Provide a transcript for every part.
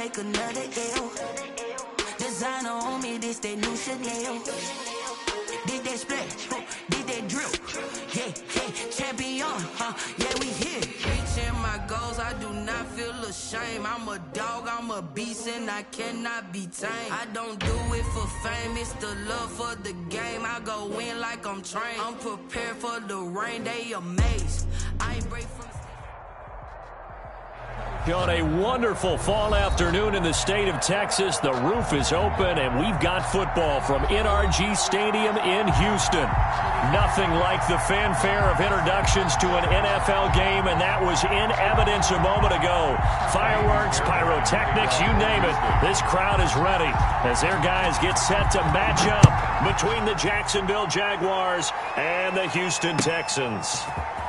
take another L. Designer on me, this that new Chanel. Did that splash, did that drip. Yeah, champion, yeah, we here. Reaching my goals, I do not feel ashamed. I'm a dog, I'm a beast, and I cannot be tamed. I don't do it for fame, it's the love for the game. I go in like I'm trained. I'm prepared for the rain, they amazed. I ain't break from... On a wonderful fall afternoon in the state of Texas, the roof is open, and we've got football from NRG Stadium in Houston. Nothing like the fanfare of introductions to an NFL game, and that was in evidence a moment ago. Fireworks, pyrotechnics, you name it. This crowd is ready as their guys get set to match up between the Jacksonville Jaguars and the Houston Texans.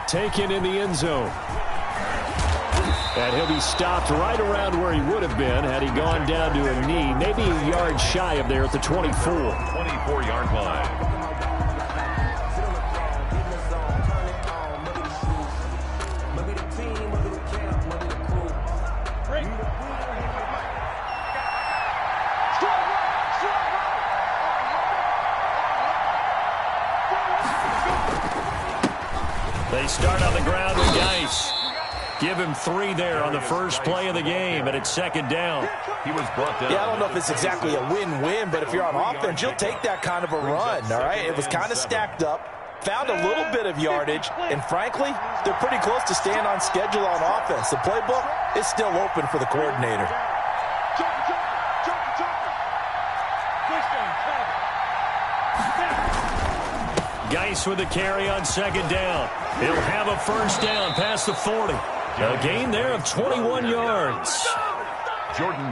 Taken in the end zone. And he'll be stopped right around where he would have been had he gone down to a knee, maybe a yard shy of there at the 24. 24-yard line. They start on the ground with Geis. Give him 3 there on the first play of the game, and it's second down. He was brought down. Yeah, I don't know if it's exactly a win-win, but if you're on offense, you'll take that kind of a run, all right? It was kind of stacked up, found a little bit of yardage, and frankly, they're pretty close to staying on schedule on offense. The playbook is still open for the coordinator. Geis with a carry on second down. He'll have a first down past the 40. A gain there of 21 yards.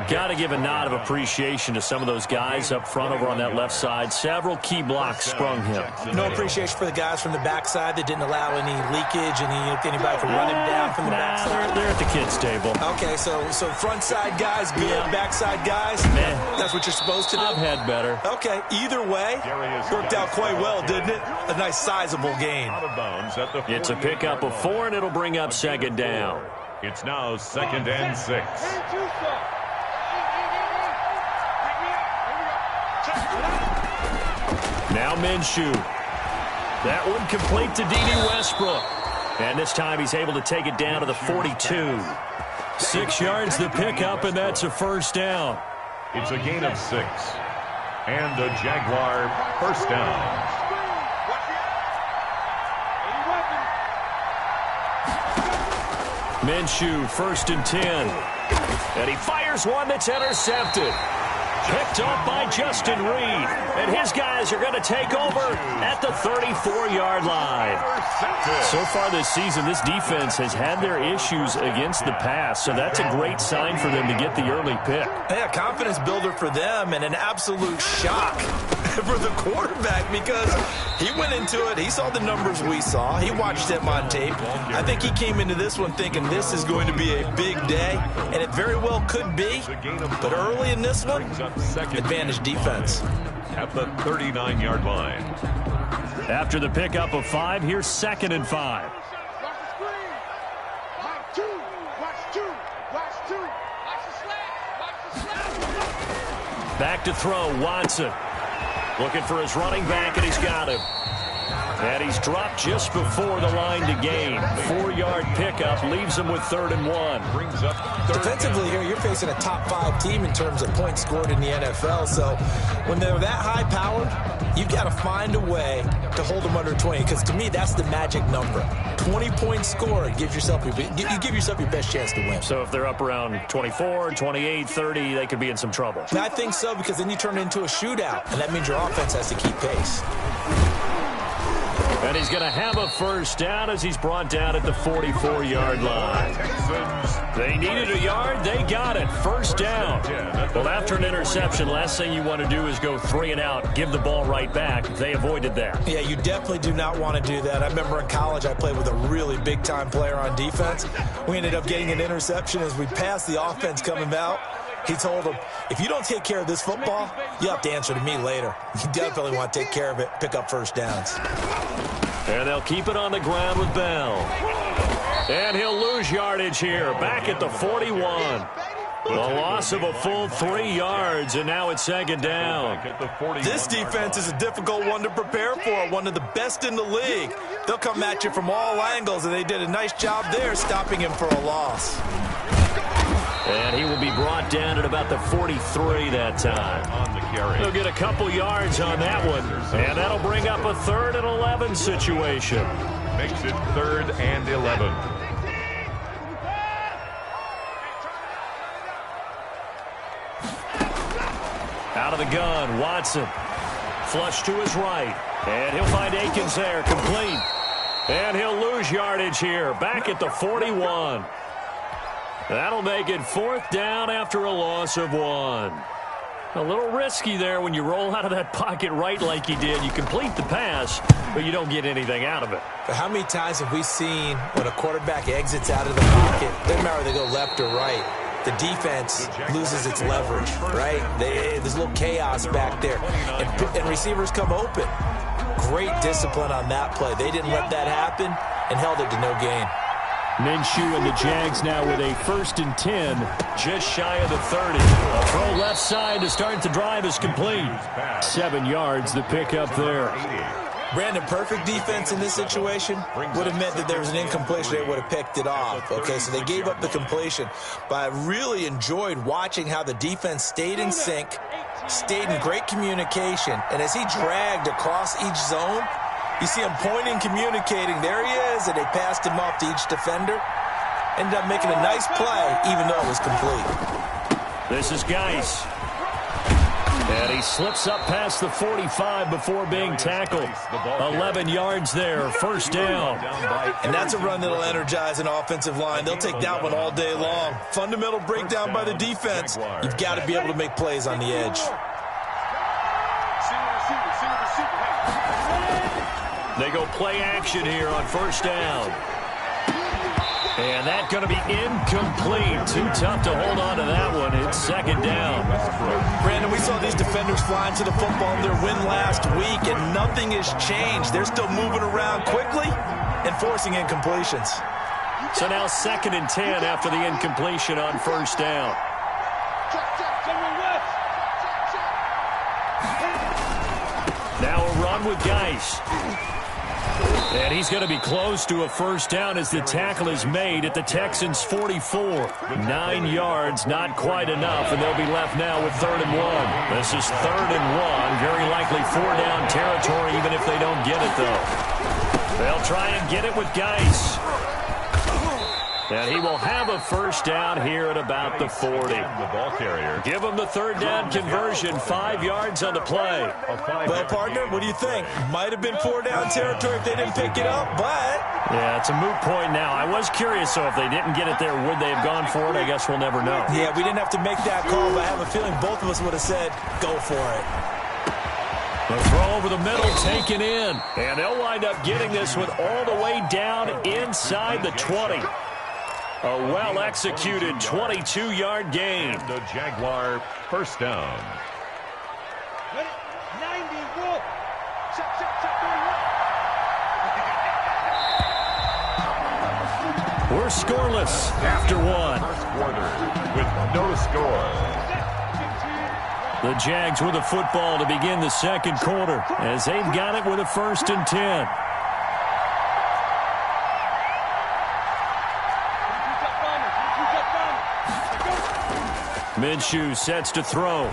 Got to give a nod of appreciation to some of those guys up front over on that left side. Several key blocks sprung him. No appreciation for the guys from the backside that didn't allow any leakage, anybody from running down from the backside. They're at the kids' table. Okay, so front side guys good, backside guys, that's what you're supposed to do? I've had better. Okay, either way, worked out quite well, didn't it? A nice sizable gain. It's a pickup of 4, and it'll bring up second down. It's now 2nd and 6. Now Minshew. That one complete to D.D. Westbrook. And this time he's able to take it down to the 42. 6 yards the pickup, and that's a first down. It's a gain of 6. And the Jaguar first down. Minshew, 1st and 10. And he fires one that's intercepted. Picked off by Justin Reed. And his guys are going to take over at the 34-yard line. So far this season, this defense has had their issues against the pass. So that's a great sign for them to get the early pick. Yeah, confidence builder for them and an absolute shock for the quarterback because he went into it. He saw the numbers we saw. He watched them on tape. I think he came into this one thinking this is going to be a big day, and it very well could be. But early in this one, advantage defense. At the 39-yard line. After the pickup of 5, here's 2nd and 5. Back to throw, Watson. Looking for his running back, and he's got him. And he's dropped just before the line to gain. 4-yard pickup leaves him with 3rd and 1. Brings up defensively here, you're facing a top 5 team in terms of points scored in the NFL. So when they're that high-powered, you've got to find a way to hold them under 20. Because to me, that's the magic number. 20 points scored gives yourself you give yourself your best chance to win. So if they're up around 24, 28, 30, they could be in some trouble. And I think so, because then you turn it into a shootout, and that means your offense has to keep pace. And he's going to have a first down as he's brought down at the 44-yard line. They needed a yard. They got it. First down. Well, after an interception, last thing you want to do is go 3 and out, give the ball right back. They avoided that. Yeah, you definitely do not want to do that. I remember in college I played with a really big-time player on defense. We ended up getting an interception as we passed the offense coming out. He told him, if you don't take care of this football, you have to answer to me later. You definitely want to take care of it, pick up first downs. And they'll keep it on the ground with Bell. And he'll lose yardage here, back at the 41. A loss of a full 3 yards, and now it's second down. This defense is a difficult one to prepare for, one of the best in the league. They'll come at you from all angles, and they did a nice job there stopping him for a loss. And he will be brought down at about the 43 that time. He'll get a couple yards on that one, and that'll bring up a 3rd and 11 situation. Makes it 3rd and 11. Out of the gun, Watson. Flush to his right. And he'll find Akins there, complete. And he'll lose yardage here, back at the 41. That'll make it 4th down after a loss of 1. A little risky there when you roll out of that pocket right like you did. You complete the pass, but you don't get anything out of it. But how many times have we seen when a quarterback exits out of the pocket, doesn't matter whether they go left or right, the defense loses its leverage, right? There's a little chaos back there, and receivers come open. Great discipline on that play. They didn't let that happen and held it to no gain. Minshew and the Jags now with a 1st and 10, just shy of the 30. A throw left side to start the drive is complete. 7 yards, the pickup there. Brandon, perfect defense in this situation would have meant that there was an incompletion. They would have picked it off. Okay, so they gave up the completion. But I really enjoyed watching how the defense stayed in sync, stayed in great communication, and as he dragged across each zone, you see him pointing, communicating. There he is, and they passed him off to each defender. Ended up making a nice play, even though it was complete. This is Geis. And he slips up past the 45 before being tackled. 11 yards there, 1st down. And that's a run that'll energize an offensive line. They'll take that one all day long. Fundamental breakdown by the defense. You've got to be able to make plays on the edge. They go play action here on 1st down. And that's going to be incomplete. Too tough to hold on to that one. It's 2nd down. Brandon, we saw these defenders flying to the football in their win last week, and nothing has changed. They're still moving around quickly and forcing incompletions. So now 2nd and 10 after the incompletion on 1st down. Now a run with Geis. And he's going to be close to a 1st down as the tackle is made at the Texans' 44. 9 yards, not quite enough, and they'll be left now with 3rd and 1. This is 3rd and 1, very likely 4-down territory even if they don't get it, though. They'll try and get it with Geis. And he will have a 1st down here at about the 40. Give him the 3rd down conversion, 5 yards on the play. Well, partner, what do you think? Might have been 4-down territory if they didn't pick it up, but... Yeah, it's a moot point now. I was curious, so if they didn't get it there, would they have gone for it? I guess we'll never know. Yeah, we didn't have to make that call, but I have a feeling both of us would have said, go for it. The throw over the middle taken in. And they'll wind up getting this one all the way down inside the 20. A well-executed 22-yard gain. The Jaguar 1st down. We're scoreless after 1. First quarter with no score. The Jags with the football to begin the 2nd quarter as they've got it with a 1st and 10. Minshew sets to throw.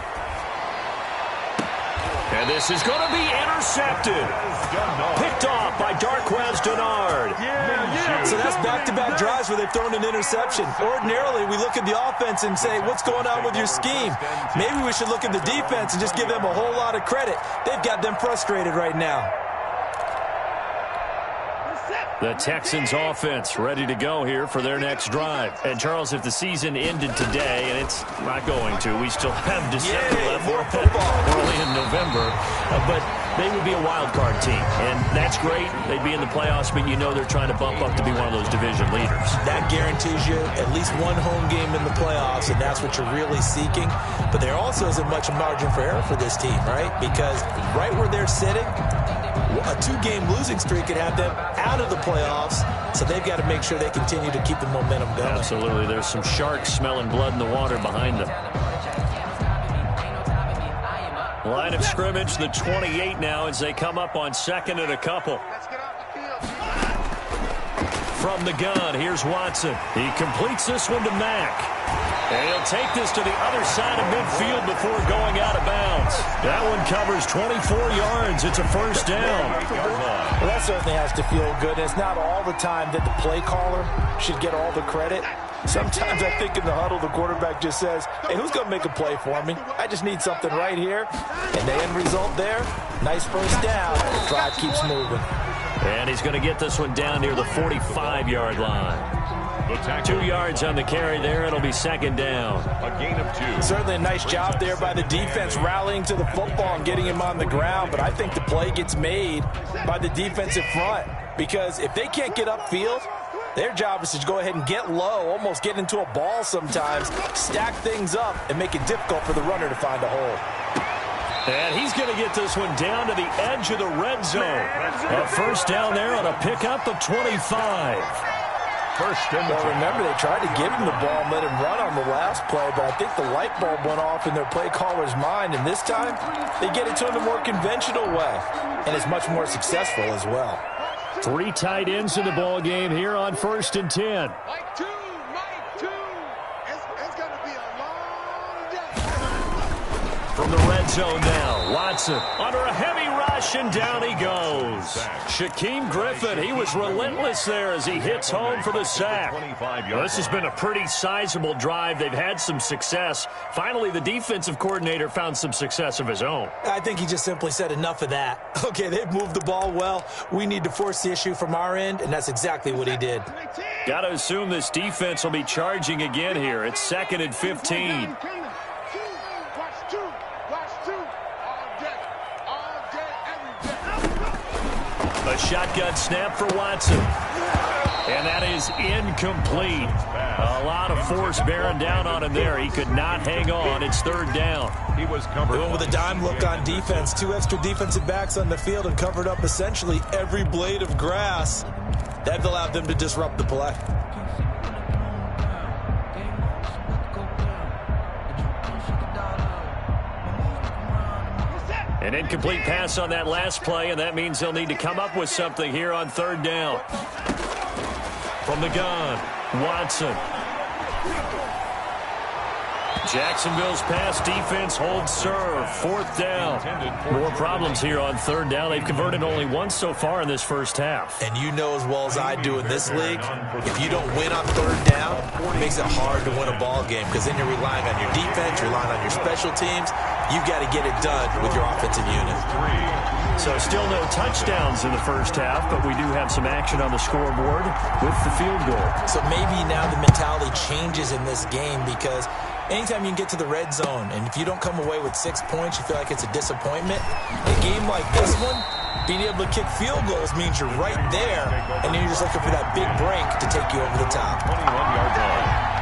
And this is going to be intercepted. Picked off by Darquez Dennard. So that's back-to-back drives where they've thrown an interception. Ordinarily, we look at the offense and say, what's going on with your scheme? Maybe we should look at the defense and just give them a whole lot of credit. They've got them frustrated right now. The Texans offense ready to go here for their next drive. And, Charles, if the season ended today, and it's not going to, we still have December left, more football. early in November, but they would be a wild card team. And that's great. They'd be in the playoffs, but you know they're trying to bump up to be one of those division leaders. That guarantees you at least one home game in the playoffs, and that's what you're really seeking. But there also isn't much margin for error for this team, right? Because right where they're sitting, A 2-game losing streak could have them out of the playoffs, so they've got to make sure they continue to keep the momentum going. Absolutely. There's some sharks smelling blood in the water behind them. Line of scrimmage, the 28 now as they come up on second and a couple. From the gun, here's Watson. He completes this one to Mack. And he'll take this to the other side of midfield before going out of bounds. That one covers 24 yards. It's a first down. Well, that certainly has to feel good. It's not all the time that the play caller should get all the credit. Sometimes I think in the huddle, the quarterback just says, hey, who's going to make a play for me? I just need something right here. And the end result there, nice first down. The drive keeps moving. And he's going to get this one down near the 45-yard line. 2 yards on the carry there. It'll be second down. A gain of 2. Certainly a nice job there by the defense rallying to the football and getting him on the ground. But I think the play gets made by the defensive front. Because if they can't get upfield, their job is to go ahead and get low, almost get into a ball sometimes, stack things up, and make it difficult for the runner to find a hole. And he's going to get this one down to the edge of the red zone. A first down there on a pickup of 25. Well, remember, they tried to give him the ball and let him run on the last play, but I think the light bulb went off in their play caller's mind, and this time they get it to him a more conventional way, and it's much more successful as well. 3 tight ends in the ball game here on 1st and 10. Mike two. It's going to be a long day. From the red zone now, Watson under a heavy rush, and down he goes. Shaquem Griffin, he was relentless there as he hits home for the sack. Well, this has been a pretty sizable drive. They've had some success. Finally, the defensive coordinator found some success of his own. I think he just simply said enough of that. Okay, they've moved the ball well. We need to force the issue from our end, and that's exactly what he did. Got to assume this defense will be charging again here. It's 2nd and 15. A shotgun snap for Watson. And that is incomplete. A lot of force bearing down on him there. He could not hang on. It's 3rd down. He was covered. They went with a dime look on defense. 2 extra defensive backs on the field and covered up essentially every blade of grass. That allowed them to disrupt the play. An incomplete pass on that last play, and that means they'll need to come up with something here on 3rd down. From the gun, Watson. Jacksonville's pass defense holds serve. 4th down. More problems here on 3rd down. They've converted only once so far in this first half. And you know as well as I do in this league, if you don't win on 3rd down, it makes it hard to win a ball game because then you're relying on your defense, you're relying on your special teams. You've got to get it done with your offensive unit. So still no touchdowns in the first half, but we do have some action on the scoreboard with the field goal. So maybe now the mentality changes in this game because anytime you can get to the red zone, and if you don't come away with 6 points, you feel like it's a disappointment. A game like this one, being able to kick field goals means you're right there, and then you're just looking for that big break to take you over the top. 21-yard line.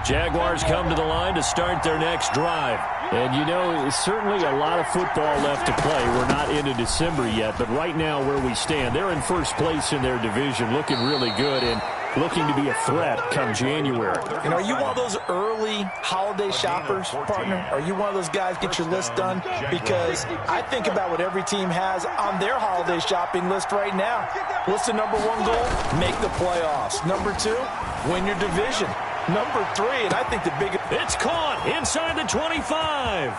Jaguars come to the line to start their next drive. And, you know, certainly a lot of football left to play. We're not into December yet, but right now where we stand, they're in first place in their division, looking really good and looking to be a threat come January. And are you one of those early holiday shoppers, partner? Are you one of those guys get your list done? Because I think about what every team has on their holiday shopping list right now. What's the number 1 goal? Make the playoffs. Number 2, win your division. Number 3, and I think the biggest... It's caught inside the 25.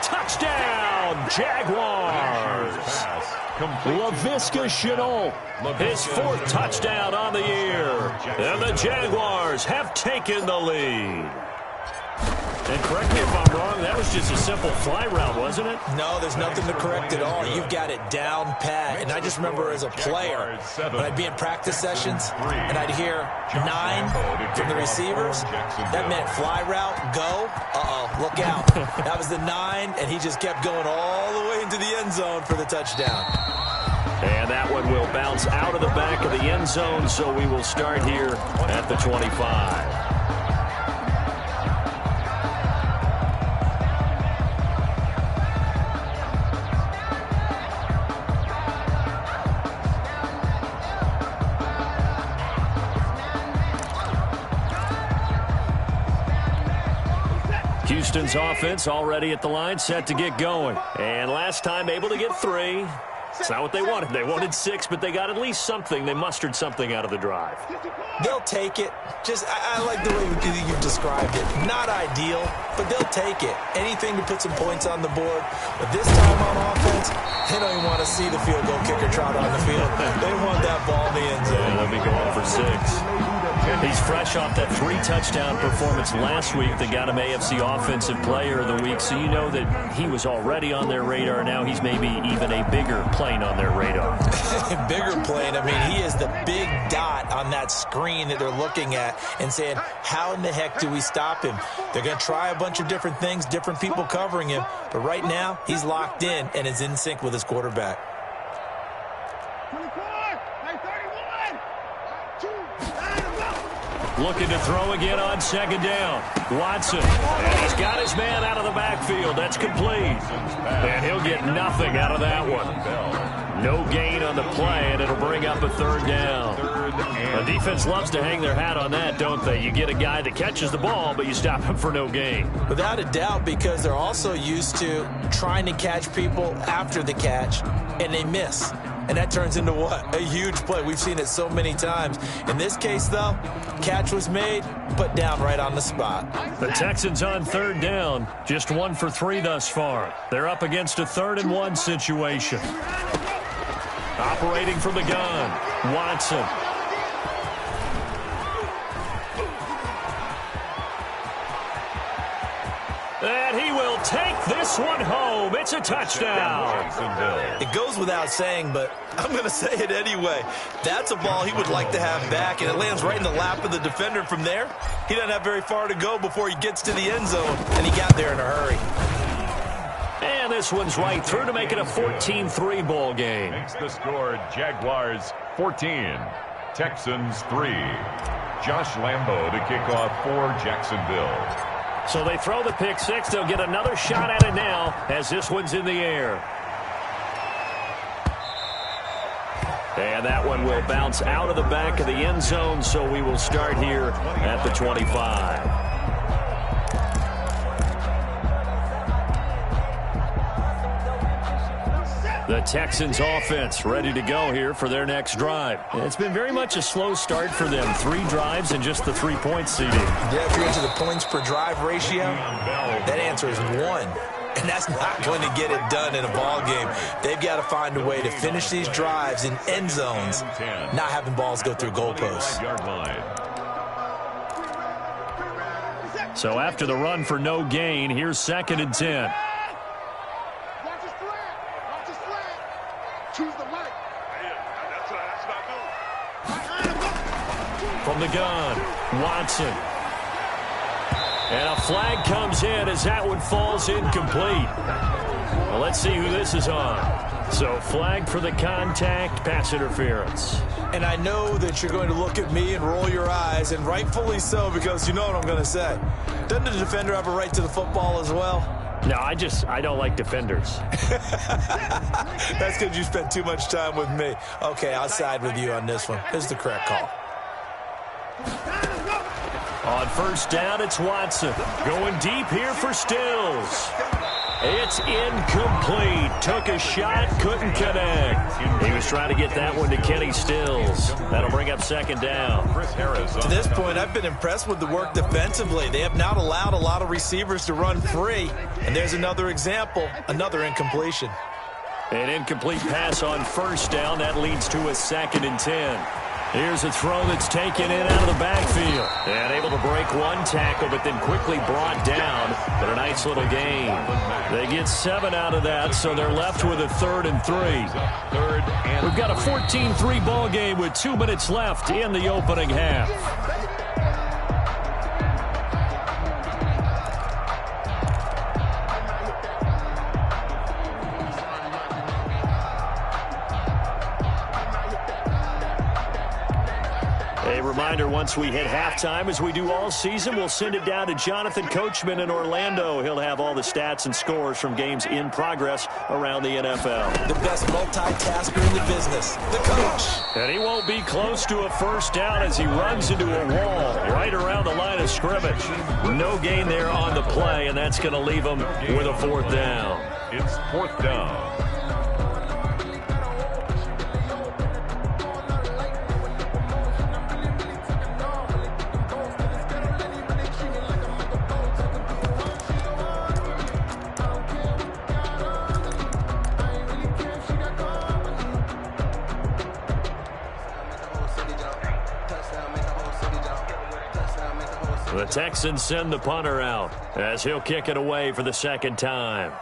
Touchdown, Jaguars. Laviska Shenault, his 4th touchdown on the year. And the Jaguars have taken the lead. And correct me if I'm wrong, that was just a simple fly route, wasn't it? No, there's nothing to correct at all. You've got it down pat. And I just remember as a player, when I'd be in practice sessions, and I'd hear 9 from the receivers, that meant fly route, go, look out. That was the 9, and he just kept going all the way into the end zone for the touchdown. And that one will bounce out of the back of the end zone, so we will start here at the 25. Houston's offense already at the line, set to get going. And last time able to get 3. It's not what they wanted. They wanted 6, but they got at least something. They mustered something out of the drive. They'll take it. I like the way you've described it. Not ideal, but they'll take it. Anything to put some points on the board. But this time on offense, they don't even want to see the field goal kicker trot on the field. They want that ball in the end zone. Yeah, they'll be going for 6. He's fresh off that 3-touchdown performance last week that got him AFC Offensive Player of the Week, so you know that he was already on their radar. Now he's maybe even a bigger plane on their radar. Bigger plane. I mean, he is the big dot on that screen that they're looking at and saying, how in the heck do we stop him? They're going to try a bunch of different things, different people covering him, but right now he's locked in and is in sync with his quarterback. Looking to throw again on 2nd down. Watson. And he's got his man out of the backfield. That's complete. And he'll get nothing out of that one. No gain on the play, and it'll bring up a 3rd down. The defense loves to hang their hat on that, don't they? You get a guy that catches the ball, but you stop him for no gain. Without a doubt, because they're also used to trying to catch people after the catch, and they miss. And that turns into what? A huge play. We've seen it so many times. In this case, though, catch was made, put down right on the spot. The Texans on 3rd down, just 1 for 3 thus far. They're up against a 3rd and 1 situation. Operating from the gun, Watson. And he will take this one home. It's a touchdown. It goes without saying, but I'm going to say it anyway. That's a ball he would like to have back, and it lands right in the lap of the defender from there. He doesn't have very far to go before he gets to the end zone, and he got there in a hurry. And this one's right through to make it a 14-3 ball game. Makes the score Jaguars 14, Texans 3. Josh Lambo to kick off for Jacksonville. So they throw the pick 6. They'll get another shot at it now as this one's in the air. And that one will bounce out of the back of the end zone, so we will start here at the 25. The Texans offense ready to go here for their next drive. It's been very much a slow start for them. 3 drives and just the 3-point seeding. Yeah, if you're into the points per drive ratio, that answer is 1. And that's not going to get it done in a ball game. They've got to find a way to finish these drives in end zones, not having balls go through goalposts. So after the run for no gain, here's 2nd and 10. From the gun, Watson. And a flag comes in as that one falls incomplete. Well, let's see who this is on. So flag for the contact, pass interference. And I know that you're going to look at me and roll your eyes, and rightfully so, because you know what I'm going to say. Doesn't the defender have a right to the football as well? No, I don't like defenders. That's because you spent too much time with me. Okay, I'll side with you on this one. This is the correct call. On 1st down, it's Watson. Going deep here for Stills. It's incomplete. Took a shot, couldn't connect. He was trying to get that one to Kenny Stills. That'll bring up 2nd down. To this point, I've been impressed with the work defensively. They have not allowed a lot of receivers to run free. And there's another example, another incompletion. An incomplete pass on 1st down. That leads to a 2nd and 10. Here's a throw that's taken in out of the backfield. And able to break one tackle, but then quickly brought down. But a nice little gain. They get 7 out of that, so they're left with a 3rd and 3. We've got a 14-3 ball game with 2 minutes left in the opening half. A reminder, once we hit halftime, as we do all season, we'll send it down to Jonathan Coachman in Orlando. He'll have all the stats and scores from games in progress around the NFL. The best multitasker in the business, the coach. And he won't be close to a first down as he runs into a wall right around the line of scrimmage. No gain there on the play, and that's going to leave him with a fourth down. It's fourth down. The Texans send the punter out as he'll kick it away for the second time.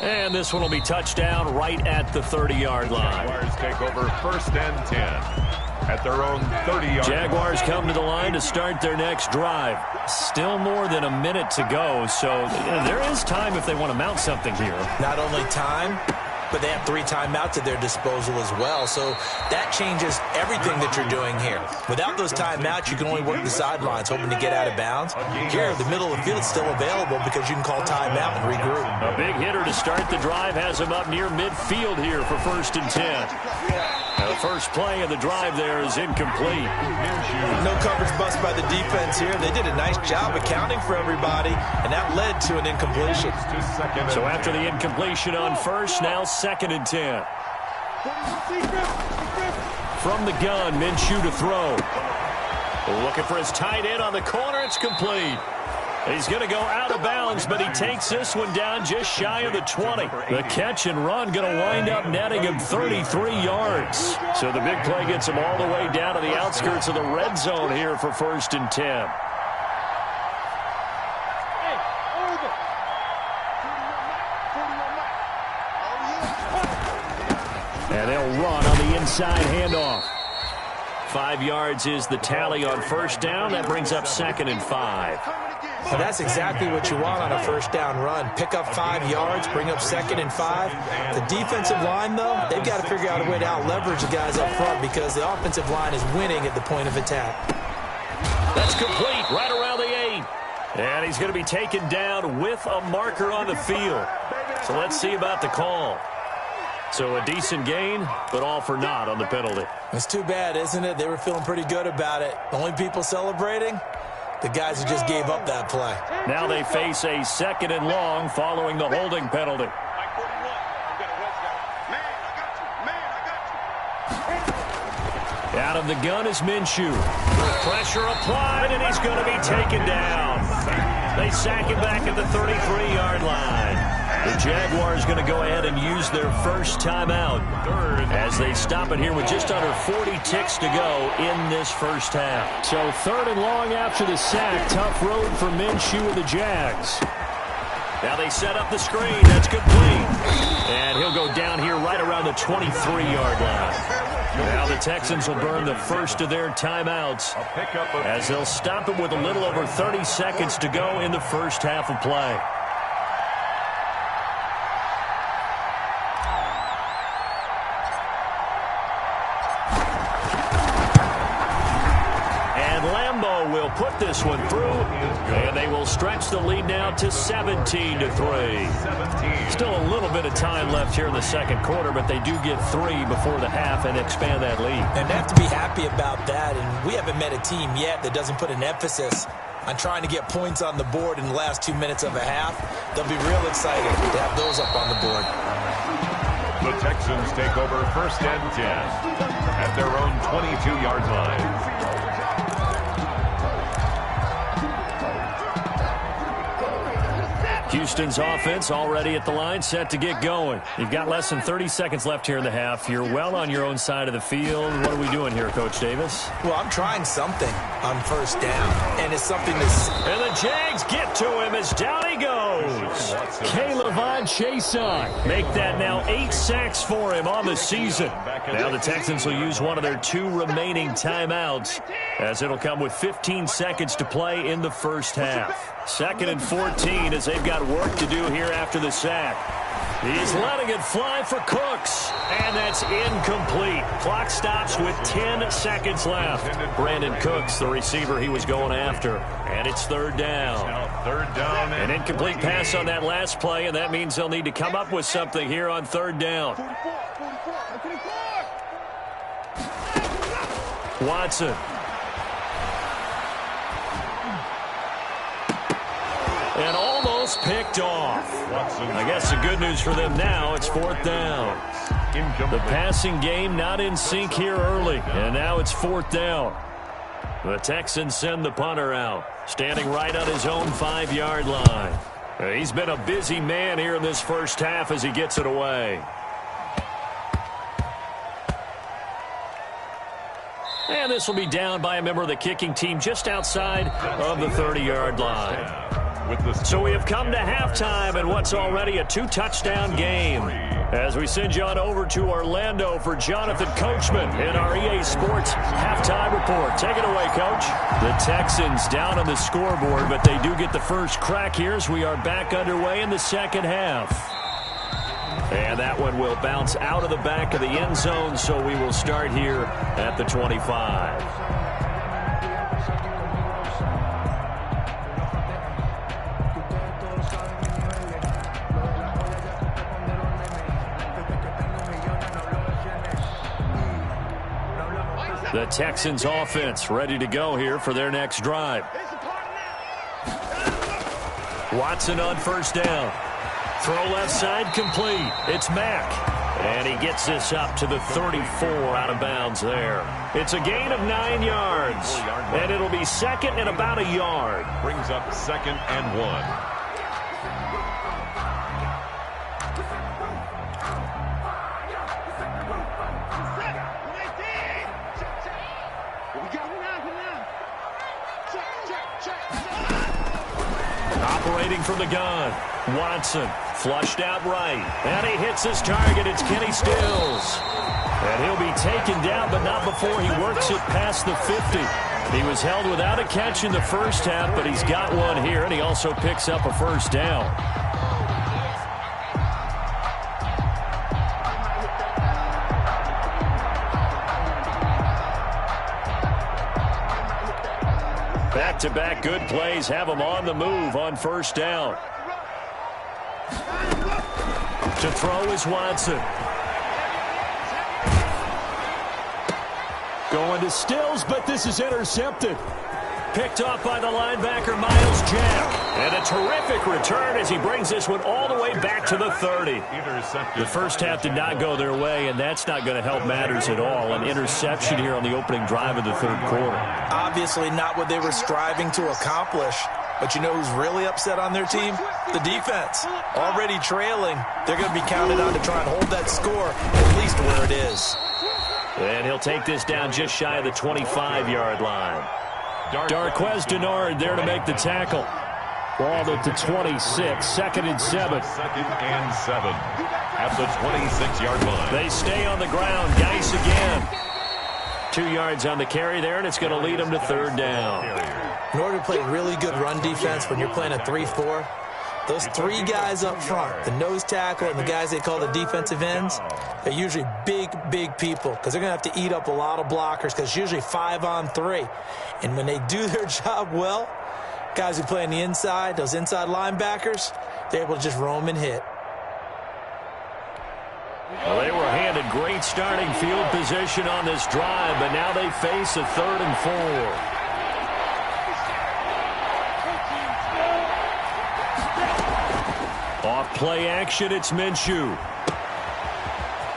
And this one will be touchdown right at the 30-yard line. Jaguars take over first and 10 at their own 30-yard line. Jaguars come to the line to start their next drive. Still more than a minute to go, so there is time if they want to mount something here. Not only time, but they have 3 timeouts at their disposal as well. So that changes everything that you're doing here. Without those timeouts, you can only work the sidelines, hoping to get out of bounds. Here, the middle of the field is still available because you can call timeout and regroup. A big hitter to start the drive has him up near midfield here for first and 10. Now the first play of the drive there is incomplete. No coverage bust by the defense here. They did a nice job accounting for everybody, and that led to an incompletion. So after the incompletion on first, now second and 10. From the gun, Minshew to throw. Looking for his tight end on the corner. It's complete. He's going to go out of bounds, but he takes this one down just shy of the 20. The catch and run going to wind up netting him 33 yards. So the big play gets him all the way down to the outskirts of the red zone here for first and 10. And they'll run on the inside handoff. 5 yards is the tally on first down. That brings up second and 5. Well, that's exactly what you want on a first down run. Pick up 5 yards, bring up second and 5. The defensive line, though, they've got to figure out a way to out-leverage the guys up front because the offensive line is winning at the point of attack. That's complete right around the 8. And he's going to be taken down with a marker on the field. So let's see about the call. So a decent gain, but all for naught on the penalty. It's too bad, isn't it? They were feeling pretty good about it. The only people celebrating, the guys who just gave up that play. Now they face a second and long following the holding penalty. Out of the gun is Minshew. Pressure applied, and he's going to be taken down. They sack him back at the 33-yard line. The Jaguars going to go ahead and use their first timeout as they stop it here with just under 40 ticks to go in this first half. So third and long after the sack. Tough road for Minshew and the Jags. Now they set up the screen. That's complete. And he'll go down here right around the 23-yard line. Now the Texans will burn the first of their timeouts as they'll stop it with a little over 30 seconds to go in the first half of play. Will put this one through, and they will stretch the lead now to 17-3. Still a little bit of time left here in the second quarter, but they do get 3 before the half and expand that lead. And they have to be happy about that, and we haven't met a team yet that doesn't put an emphasis on trying to get points on the board in the last 2 minutes of a half. They'll be real excited to have those up on the board. The Texans take over first and 10 at their own 22-yard line. Houston's offense already at the line, set to get going. You've got less than 30 seconds left here in the half. You're well on your own side of the field. What are we doing here, Coach Davis? Well, I'm trying something on first down, and it's something that's... And the Jags get to him as down he goes. Caleb Chason make that now 8 sacks for him on the season. Now the Texans will use one of their 2 remaining timeouts, as it'll come with 15 seconds to play in the first half. 2nd and 14 as they've got work to do here after the sack. He's letting it fly for Cooks, and that's incomplete. Clock stops with 10 seconds left. Brandon Cooks, the receiver he was going after, and it's 3rd down. An incomplete pass on that last play, and that means they'll need to come up with something here on 3rd down. Watson. And almost picked off. I guess the good news for them now, it's 4th down. The passing game not in sync here early, and now it's 4th down. The Texans send the punter out, standing right on his own 5-yard line. He's been a busy man here in this first half as he gets it away. And this will be down by a member of the kicking team just outside of the 30-yard line. So we have come to halftime in what's already a 2-touchdown game. As we send you on over to Orlando for Jonathan Coachman in our EA Sports halftime report. Take it away, Coach. The Texans down on the scoreboard, but they do get the first crack here as we are back underway in the second half. And that one will bounce out of the back of the end zone, so we will start here at the 25. The Texans offense ready to go here for their next drive. Watson on first down. Throw left side complete. It's Mack. And he gets this up to the 34 out of bounds there. It's a gain of 9 yards. And it'll be 2nd and about a yard. Brings up 2nd and 1. Operating from the gun, Watson flushed out right, and he hits his target. It's Kenny Stills, and he'll be taken down, but not before he works it past the 50. He was held without a catch in the first half, but he's got one here, and he also picks up a first down. Back-to-back good plays have him on the move on first down. To throw is Watson. Going to Stills, but this is intercepted. Picked off by the linebacker, Miles Jack. And a terrific return as he brings this one all the way back to the 30. The first half did not go their way, and that's not going to help matters at all. An interception here on the opening drive of the third quarter. Obviously not what they were striving to accomplish. But you know who's really upset on their team? The defense. Already trailing. They're going to be counted on to try and hold that score at least where it is. And he'll take this down just shy of the 25-yard line. Darquez Denard there to make the tackle. Ball at the 26, 2nd and 7. 2nd and 7 at the 26-yard line. They stay on the ground. Geis again. 2 yards on the carry there, and it's going to lead them to 3rd down. In order to play really good run defense when you're playing a 3-4, those 3 guys up front, the nose tackle and the guys they call the defensive ends, they're usually big people because they're going to have to eat up a lot of blockers because it's usually 5-on-3. And when they do their job well, guys who play on the inside, those inside linebackers, they're able to just roam and hit. Well, they were handed great starting field position on this drive, but now they face a 3rd and 4. Off play action, it's Minshew.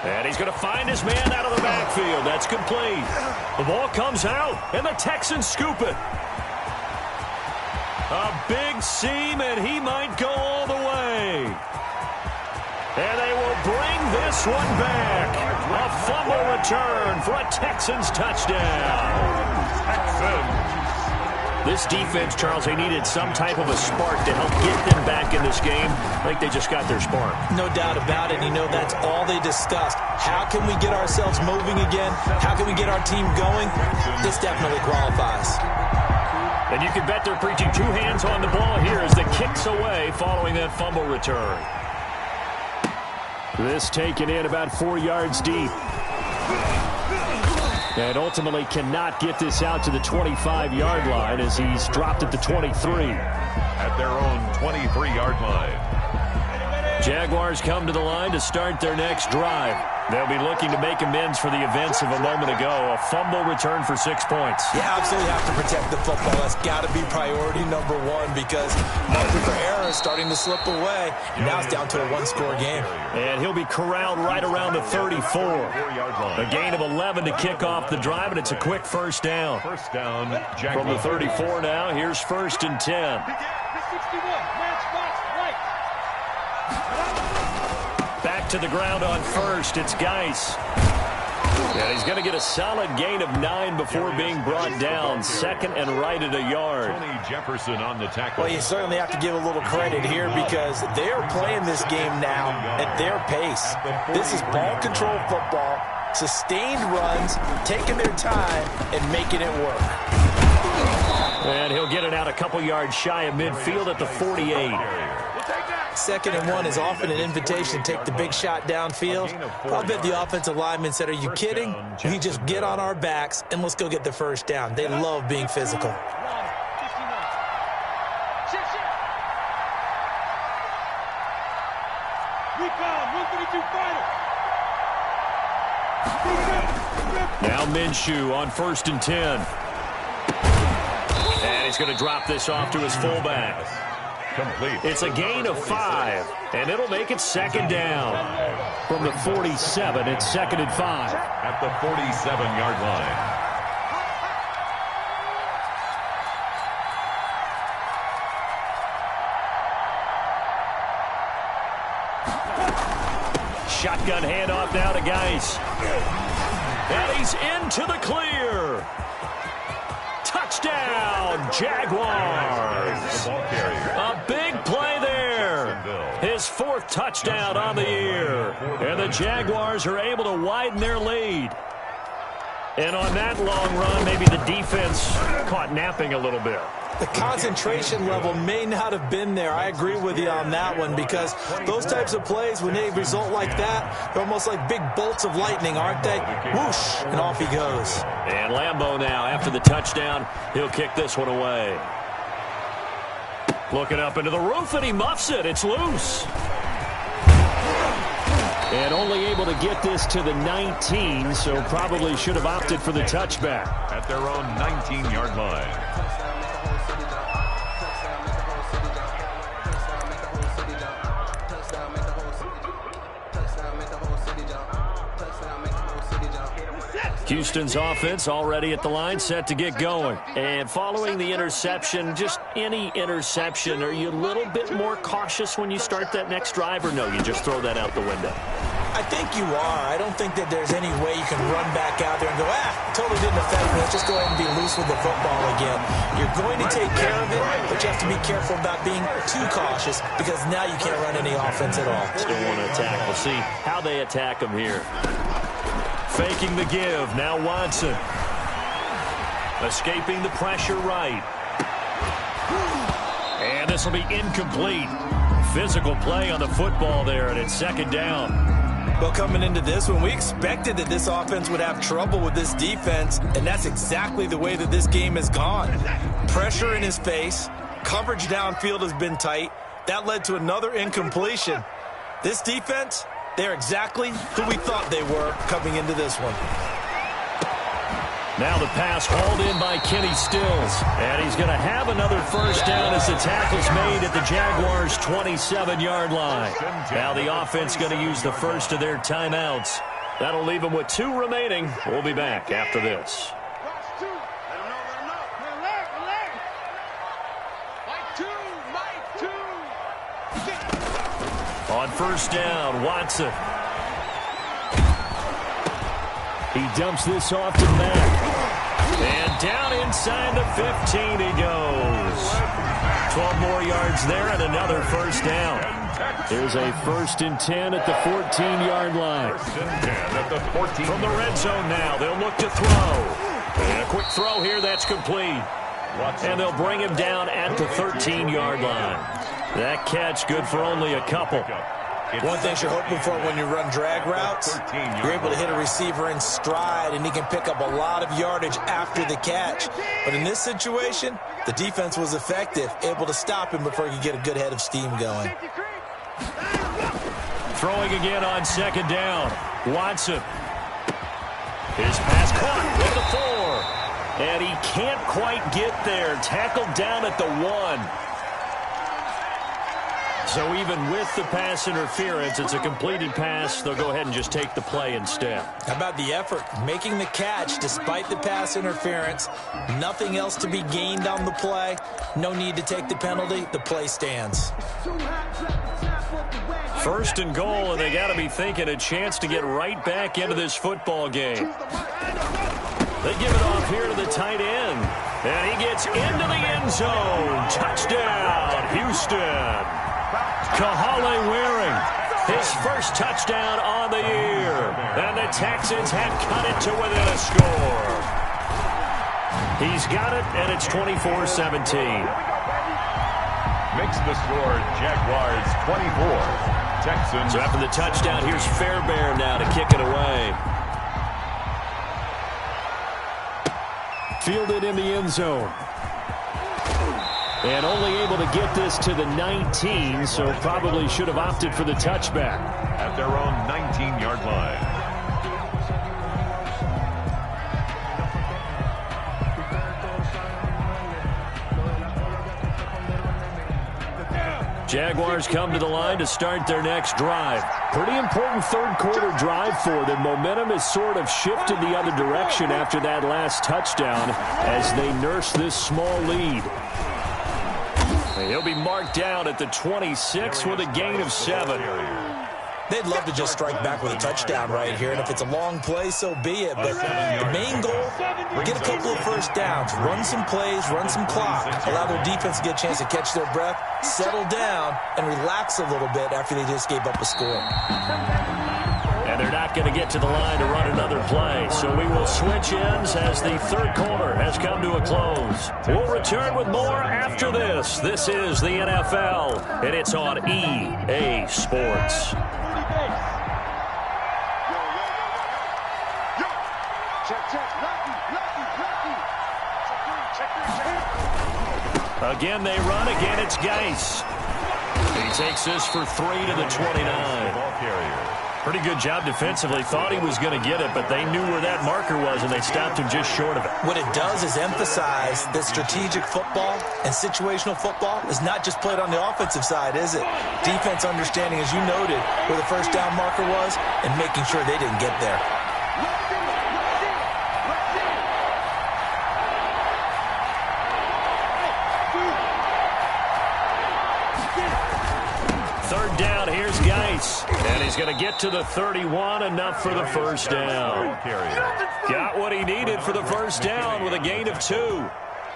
And he's going to find his man out of the backfield. That's complete. The ball comes out, and the Texans scoop it. A big seam, and he might go all the way. And they will bring this one back. A fumble return for a Texans touchdown. This defense, Charles, they needed some type of a spark to help get them back in this game. I think they just got their spark. No doubt about it. You know, that's all they discussed. How can we get ourselves moving again? How can we get our team going? This definitely qualifies. And you can bet they're preaching two hands on the ball here as the kick's away following that fumble return. This taken in about 4 yards deep. And ultimately cannot get this out to the 25-yard line as he's dropped at the 23. At their own 23-yard line. Jaguars come to the line to start their next drive. They'll be looking to make amends for the events of a moment ago. A fumble return for 6 points. You absolutely have to protect the football. That's got to be priority number one because margin for error is starting to slip away. And now it's down to a one-score game. And he'll be corralled right around the 34. A gain of 11 to kick off the drive, and it's a quick first down. First down, Jaguars. From the 34 now, here's 1st and 10. Back to the ground on first. It's Geis. And he's going to get a solid gain of 9 before being brought down. 2nd and right at a yard. Tony Jefferson on the tackle. Well, you certainly have to give a little credit here because they're playing this game now at their pace. This is ball control football, sustained runs, taking their time, and making it work. And he'll get it out a couple yards shy of midfield at the 48. 2nd and 1 is often an invitation to take the big shot downfield. I'll bet the offensive lineman said, are you kidding? We just get on our backs and let's go get the first down. They love being physical. Now Minshew on 1st and 10. And he's going to drop this off to his fullback. Complete. It's a gain of 5, and it'll make it 2nd down. From the 47, it's 2nd and 5. At the 47-yard line. Shotgun handoff now to Geis. And he's into the clear. Touchdown, Jaguars. A big play there. His 4th touchdown on the year. And the Jaguars are able to widen their lead. And on that long run, maybe the defense caught napping a little bit. The concentration level may not have been there. I agree with you on that one because those types of plays, when they result like that, they're almost like big bolts of lightning, aren't they? Whoosh, and off he goes. And Lambeau now, after the touchdown, he'll kick this one away. Looking up into the roof, and he muffs it. It's loose. And only able to get this to the 19, so probably should have opted for the touchback. At their own 19-yard line. Houston's offense already at the line, set to get going. And following the interception, just any interception, are you a little bit more cautious when you start that next drive, or no, you just throw that out the window? I think you are. I don't think that there's any way you can run back out there and go, totally didn't affect me. Let's just go ahead and be loose with the football again. You're going to take care of it, but you have to be careful about being too cautious because now you can't run any offense at all. Still want to attack. We'll see how they attack them here. Faking the give. Now Watson. Escaping the pressure right. And this will be incomplete. Physical play on the football there, and it's 2nd down. Well, coming into this one, we expected that this offense would have trouble with this defense, and that's exactly the way that this game has gone. Pressure in his face. Coverage downfield has been tight. That led to another incompletion. This defense, they're exactly who we thought they were coming into this one. Now the pass hauled in by Kenny Stills. And he's going to have another first down as the tackle's made at the Jaguars' 27-yard line. Now the offense going to use the first of their timeouts. That'll leave them with 2 remaining. We'll be back after this. On first down, Watson. He dumps this off to Mack. And down inside the 15 he goes. 12 more yards there and another first down. There's a 1st and 10 at the 14-yard line. 1st and 10 at the 14. From the red zone now, they'll look to throw. And a quick throw here, that's complete. And they'll bring him down at the 13-yard line. That catch good for only a couple. One thing you're hoping for when you run drag routes, you're able to hit a receiver in stride, and he can pick up a lot of yardage after the catch. But in this situation, the defense was effective, able to stop him before he could get a good head of steam going. Throwing again on 2nd down. Watson. His pass caught with the 4. And he can't quite get there. Tackled down at the 1. So even with the pass interference, it's a completed pass. They'll go ahead and just take the play instead. How about the effort? Making the catch despite the pass interference. Nothing else to be gained on the play. No need to take the penalty. The play stands. 1st and goal, and they got to be thinking a chance to get right back into this football game. They give it off here to the tight end. And he gets into the end zone. Touchdown, Houston. Kahale Waring, his first touchdown on the year. And the Texans have cut it to within a score. He's got it, and it's 24-17. Makes the score Jaguars 24. Texans. So after the touchdown, here's Fairbairn now to kick it away. Fielded in the end zone. And only able to get this to the 19, so probably should have opted for the touchback. At their own 19-yard line. Jaguars come to the line to start their next drive. Pretty important 3rd quarter drive for them. Momentum has sort of shifted the other direction after that last touchdown as they nurse this small lead. He'll be marked down at the 26 with a gain of 7. They'd love to just strike back with a touchdown right here, and if it's a long play, so be it. But the main goal, get a couple of first downs, run some plays, run some clock, allow their defense to get a chance to catch their breath, settle down, and relax a little bit after they just gave up a score. And they're not going to get to the line to run another play. So we will switch ends as the 3rd quarter has come to a close. We'll return with more after this. This is the NFL, and it's on EA Sports. Again, they run. Again, it's Geis. He takes this for 3 to the 29. Pretty good job defensively. Thought he was going to get it, but they knew where that marker was, and they stopped him just short of it. What it does is emphasize that strategic football and situational football is not just played on the offensive side, is it? Defense understanding, as you noted, where the first down marker was and making sure they didn't get there. And he's going to get to the 31, enough for the first down. Got what he needed for the first down with a gain of 2.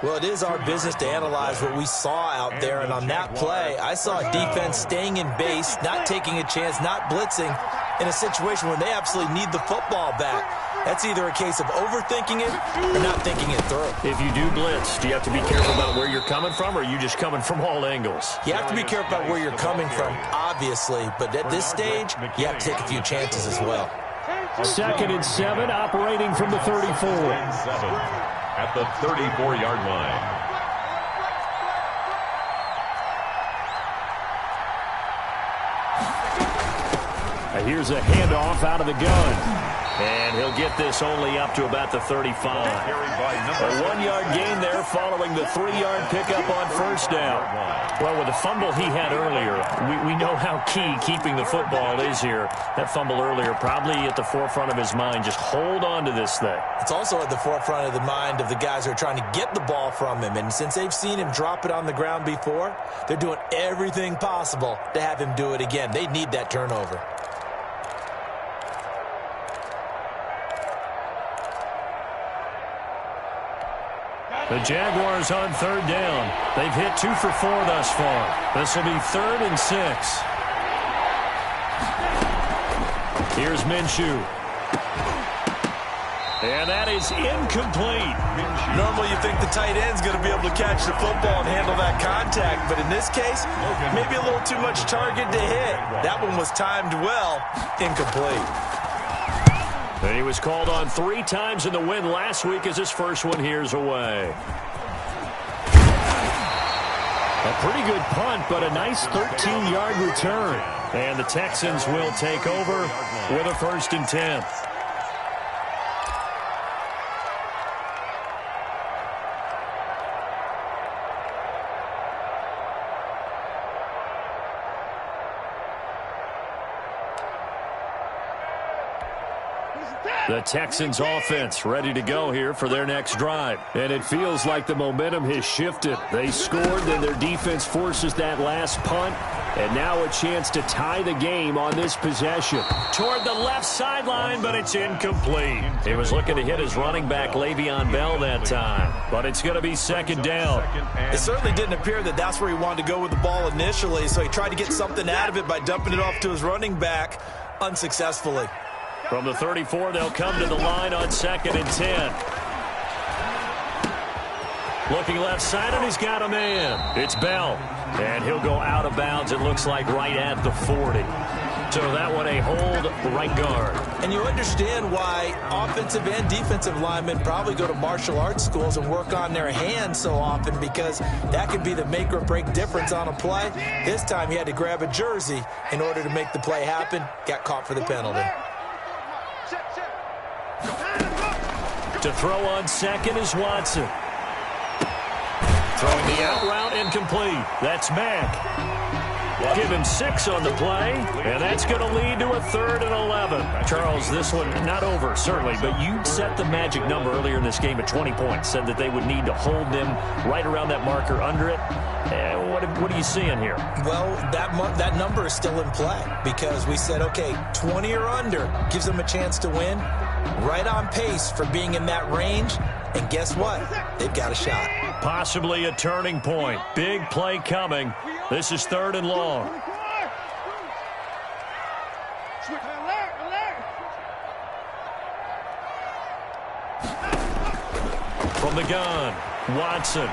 Well, it is our business to analyze what we saw out there, and on that play, I saw a defense staying in base, not taking a chance, not blitzing, in a situation where they absolutely need the football back. That's either a case of overthinking it or not thinking it through. If you do blitz, do you have to be careful about where you're coming from, or are you just coming from all angles? You have to be careful about where you're coming from, obviously, but at this stage, you have to take a few chances as well. 2nd and 7, operating from the 34. At the 34-yard line. Here's a handoff out of the gun. And he'll get this only up to about the 35. A 1-yard gain there Jaguar following the 3-yard pickup on first down. Well, with the fumble he had earlier, we know how key keeping the football is here. That fumble earlier probably at the forefront of his mind. Just hold on to this thing. It's also at the forefront of the mind of the guys who are trying to get the ball from him. And since they've seen him drop it on the ground before, they're doing everything possible to have him do it again. They need that turnover. The Jaguars on third down. They've hit 2 for 4 thus far. This will be 3rd and 6. Here's Minshew. And that is incomplete. Normally you think the tight end's going to be able to catch the football and handle that contact, but in this case, maybe a little too much target to hit. That one was timed well, incomplete. And he was called on 3 times in the win last week as his first one here's away. A pretty good punt, but a nice 13-yard return. And the Texans will take over with a 1st and 10. The Texans offense ready to go here for their next drive. And it feels like the momentum has shifted. They scored, then their defense forces that last punt. And now a chance to tie the game on this possession. Toward the left sideline, but it's incomplete. He was looking to hit his running back, Le'Veon Bell, that time. But it's going to be 2nd down. It certainly didn't appear that that's where he wanted to go with the ball initially, so he tried to get something out of it by dumping it off to his running back unsuccessfully. From the 34, they'll come to the line on 2nd and 10. Looking left side, and he's got a man. It's Bell. And he'll go out of bounds, it looks like, right at the 40. So that one a hold right guard. And you understand why offensive and defensive linemen probably go to martial arts schools and work on their hands so often, because that could be the make or break difference on a play. This time he had to grab a jersey in order to make the play happen. Got caught for the penalty. To throw on 2nd is Watson. Throwing the out route, incomplete. That's Mack. Give him 6 on the play, and that's going to lead to a 3rd and 11. Charles, this one not over, certainly, but you set the magic number earlier in this game at 20 points, said that they would need to hold them right around that marker under it. What are you seeing here? Well, that number is still in play, because we said, okay, 20 or under gives them a chance to win. Right on pace for being in that range, and guess what? They've got a shot. Possibly a turning point. Big play coming. This is 3rd and long. From the gun, Watson.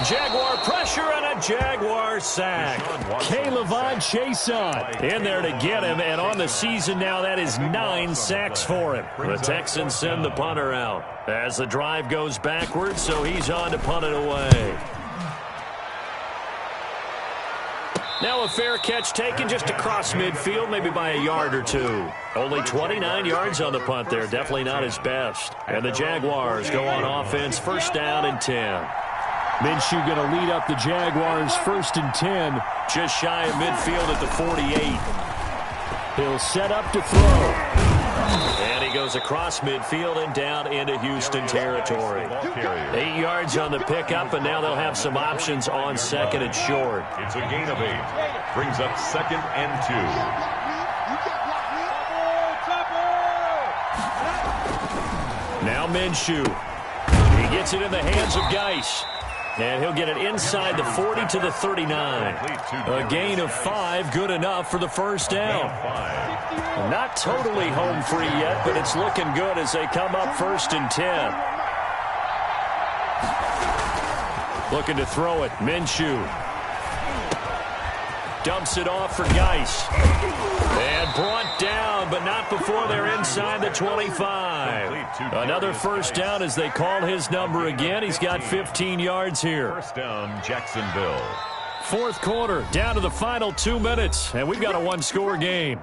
Jaguar pressure and a Jaguar sack. K'Lavon Chaisson in there to get him, and on the season now, that is 9 sacks for him. The Texans send the punter out as the drive goes backwards, so he's on to punt it away. Now a fair catch taken just across midfield, maybe by a yard or 2. Only 29 yards on the punt there, definitely not his best. And the Jaguars go on offense, 1st down and 10. Minshew going to lead up the Jaguars 1st and 10. Just shy of midfield at the 48. He'll set up to throw. And he goes across midfield and down into Houston territory. 8 yards on the pickup, and now they'll have some options on 2nd and short. It's a gain of 8. Brings up 2nd and 2. Now Minshew. He gets it in the hands of Geis. And he'll get it inside the 40 to the 39. A gain of 5, good enough for the 1st down. Not totally home free yet, but it's looking good as they come up 1st and 10. Looking to throw it, Minshew. Dumps it off for Geis. And brought down, but not before they're inside the 25. Another 1st down as they call his number again. He's got 15 yards here. 1st down, Jacksonville. 4th quarter, down to the final 2 minutes, and we've got a 1-score game.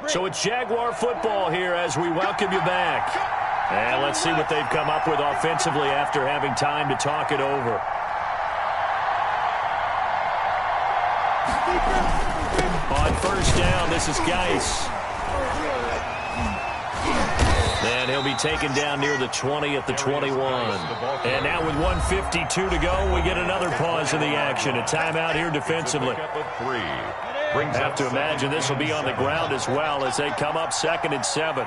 So it's Jaguar football here as we welcome you back. And let's see what they've come up with offensively after having time to talk it over. On first down, this is Geis. And he'll be taken down near the 20 at the 21. And now with 1:52 to go, we get another pause in the action. A timeout here defensively. Have to imagine this will be on the ground as well as they come up 2nd and 7.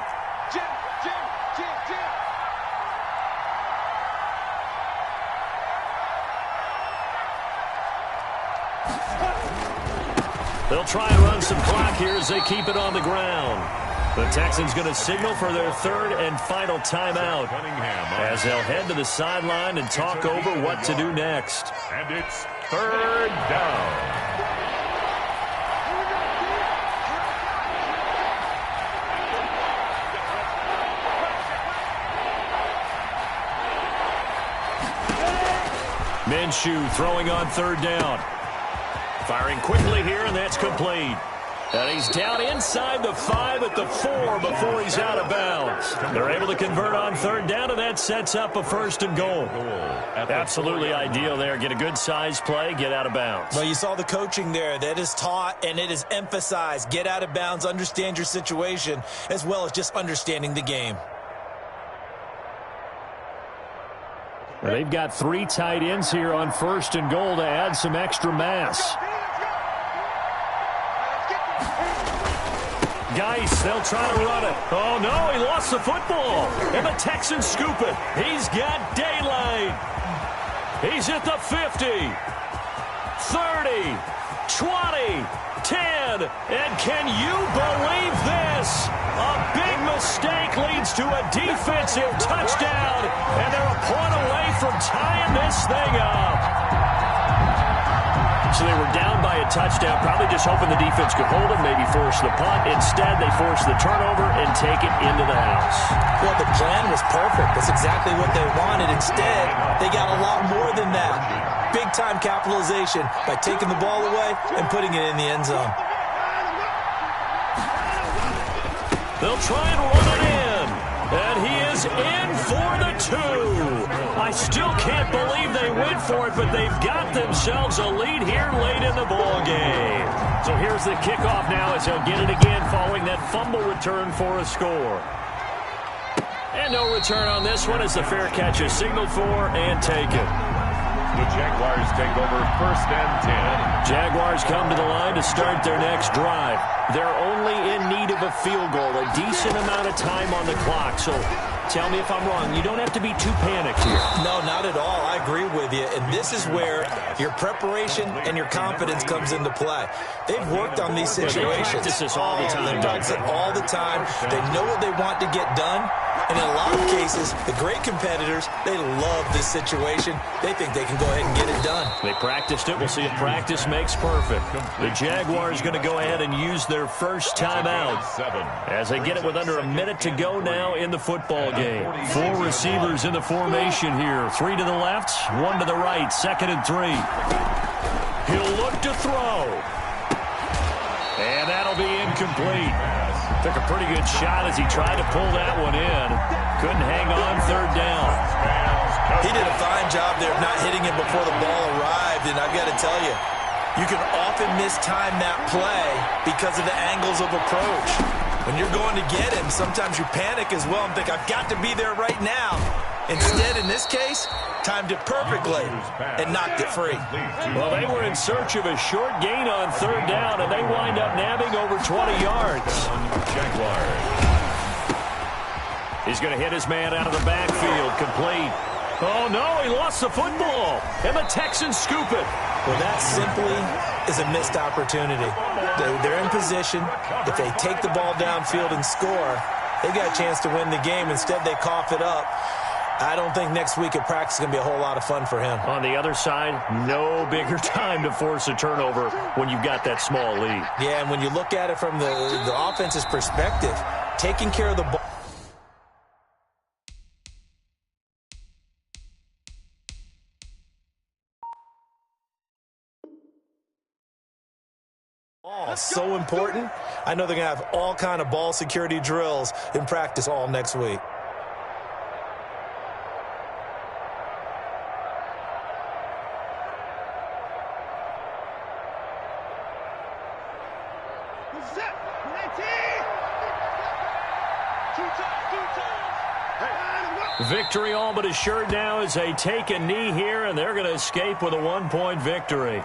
They'll try and run some clock here as they keep it on the ground. The Texans going to signal for their 3rd and final timeout as they'll head to the sideline and talk over what to do next. And it's 3rd down. Minshew throwing on 3rd down. Firing quickly here, and that's complete. And he's down inside the 5 at the 4 before he's out of bounds. They're able to convert on 3rd down, and that sets up a 1st and goal. Absolutely ideal there. Get a good size play, get out of bounds. Well, you saw the coaching there. That is taught, and it is emphasized. Get out of bounds, understand your situation, as well as just understanding the game. Well, they've got 3 tight ends here on 1st and goal to add some extra mass. Geis, they'll try to run it. Oh, no, he lost the football. And the Texans scoop it. He's got daylight. He's at the 50, 30, 20, 10. And can you believe this? A big mistake leads to a defensive touchdown. And they're a point away from tying this thing up. So they were down by a touchdown, probably just hoping the defense could hold them, maybe force the punt. Instead, they forced the turnover and take it into the house. Well, the plan was perfect. That's exactly what they wanted. Instead, they got a lot more than that. Big-time capitalization by taking the ball away and putting it in the end zone. They'll try and run it in. And he is in for the 2. I still can't believe they went for it, but they've got themselves a lead here late in the ball game. So here's the kickoff now as they'll get it again following that fumble return for a score. And no return on this one as the fair catch is signaled for and taken. The Jaguars take over 1st and 10. Jaguars come to the line to start their next drive. They're only in need of a field goal, a decent amount of time on the clock. So tell me if I'm wrong. You don't have to be too panicked here. No, not at all. I agree with you. And this is where your preparation and your confidence comes into play. They've worked on these situations. They practice this all the time. They practice it all the time. They know what they want to get done. And in a lot of cases, the great competitors, they love this situation. They think they can go ahead and get it done. They practiced it. We'll see if practice makes perfect. The Jaguars going to go ahead and use their first timeout as they get it with under a minute to go now in the football game. 4 receivers in the formation here. 3 to the left, 1 to the right. 2nd and 3. He'll look to throw. And that'll be incomplete. Took a pretty good shot as he tried to pull that one in. Couldn't hang on 3rd down. He did a fine job there of not hitting him before the ball arrived. And I've got to tell you, you can often mistime that play because of the angles of approach. When you're going to get him, sometimes you panic as well and think, I've got to be there right now. Instead, in this case, timed it perfectly and knocked it free. Well, they were in search of a short gain on 3rd down, and they wind up nabbing over 20 yards. Jaguars. He's going to hit his man out of the backfield, complete. Oh, no, he lost the football, and the Texans scoop it. Well, that simply is a missed opportunity. They're in position. If they take the ball downfield and score, they got a chance to win the game. Instead, they cough it up. I don't think next week at practice is going to be a whole lot of fun for him. On the other side, no bigger time to force a turnover when you've got that small lead. Yeah, and when you look at it from the offense's perspective, taking care of the ball. That's so important. I know they're going to have all kind of ball security drills in practice all next week. Victory all but assured now as they take a knee here, and they're going to escape with a 1-point victory.